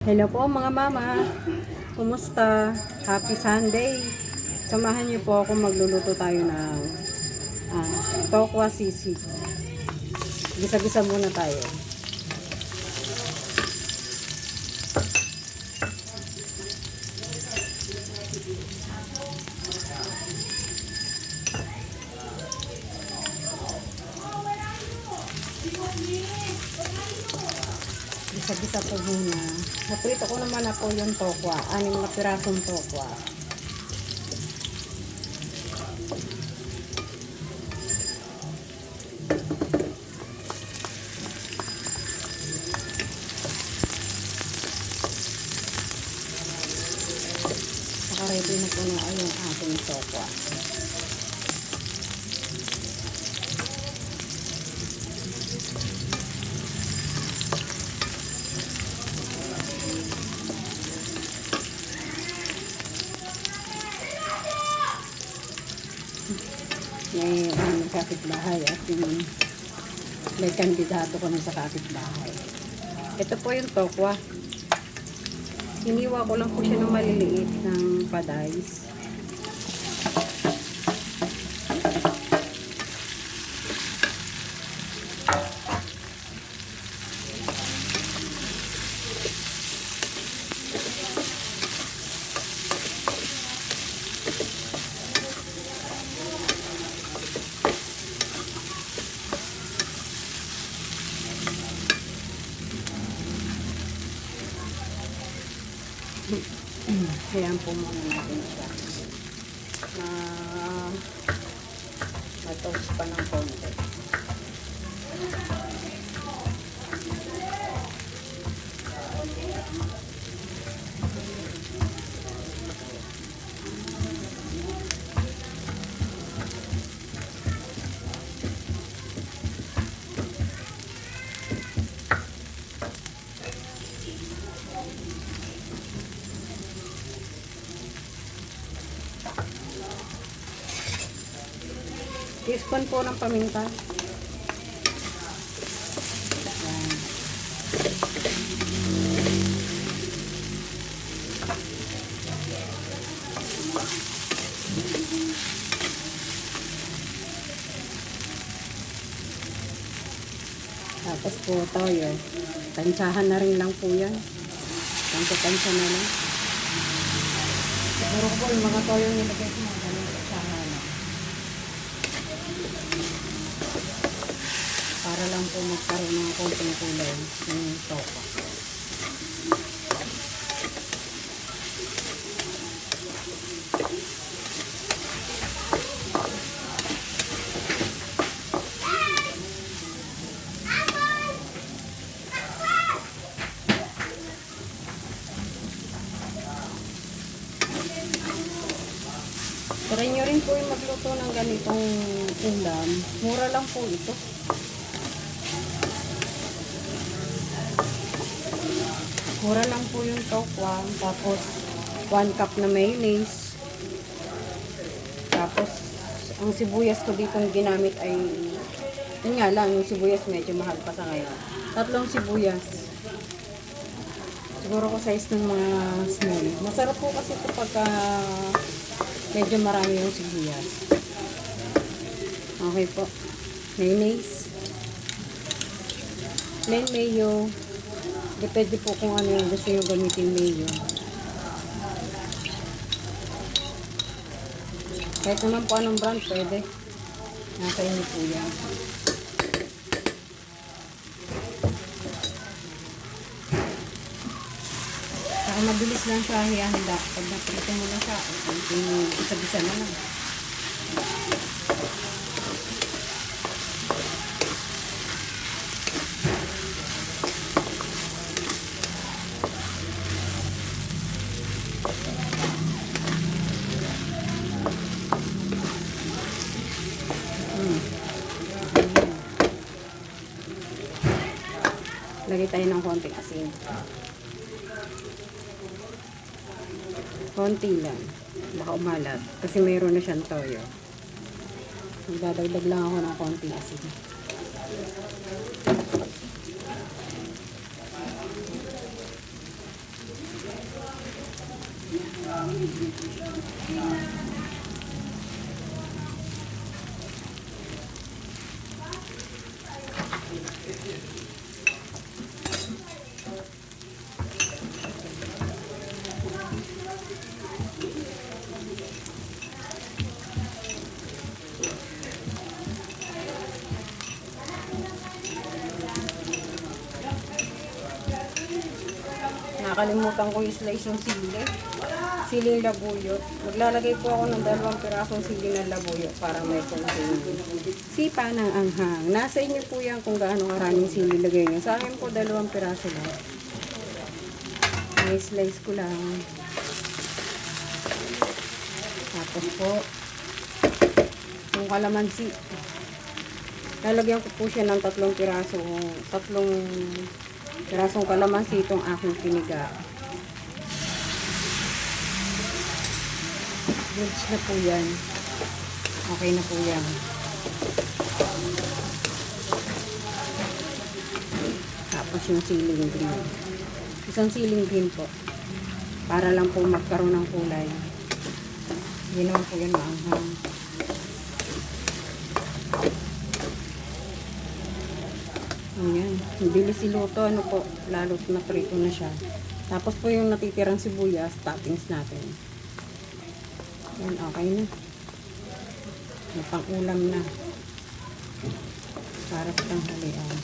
Hello po mga mama. Kumusta? Happy Sunday. Samahan niyo po ako, magluluto tayo ng tokwa sisig. Gisa-gisa muna tayo. Gisa-gisa po muna. Naprito ko naman na po yung tokwa. 6 na pirasong tokwa. Naka-ready na po na yung ating tokwa. May kapitbahay at may kandidato kami sa kapitbahay. Ito po yung tokwa. Hiniwa ko lang po siya ng maliliit ng padays. Ayan po muna natin siya. Matoast pa ng konti. Teaspoon po ng paminta. Ayan. Tapos po toyo. Tansyahan na rin lang po yan. Tansya na lang. Siguro po yung mga toyo nilagay ko mga ganun tansyahan na. Para lang po magkaroon ng konting kulay ng tokwa. Try nyo rin po yung magluto ng ganitong ulam. Mura lang po ito. Mura lang po yung tokwa. Tapos 1 cup na mayonnaise. Tapos ang sibuyas ko dito ginamit ay yun nga lang, yung sibuyas medyo mahal pa sa ngayon. 3 sibuyas. Siguro ko size ng mga small. Masarap po kasi ito pagka medyo marami yung sibuyas. Okay po. Mayonnaise. Plain mayo. Depende po kung ano yung gusto nyo gamitin mayo. Kahit naman po anong brand, pwede. Nasa inyo po yan. Saka mabilis lang siya hihanda. Pag naprito mo na siya, isa-bisa na lang. Lagay tayo ng konting asin. Konti lang. Baka umalat. Kasi mayroon na siyang toyo. Magdadagdag lang ako ng konting asin. Nakalimutan ko i-slice yung sili. Siling labuyot. Maglalagay po ako ng 2 pirasong sili ng labuyot para may konting sipa ng anghang. Nasa inyo po yan kung gaano karaming sili lagay nyo. Sa akin po 2 piraso lang. May slice ko lang. Tapos po, yung kalamansi. Lalagyan ko po siya ng 3 pirasong kalamansi itong aking piniga. Goods na po yan. Okay na po yan. Tapos yung siling green. Isang siling green po. Para lang po magkaroon ng kulay. Hindi naman po yan maanghang. Ayan. Bilis iluto. Ano po. Lalo't na prito na siya. Tapos po yung natitirang sibuyas, toppings natin. Yan, okay na. May pang-ulam na. Para sa tanghalian.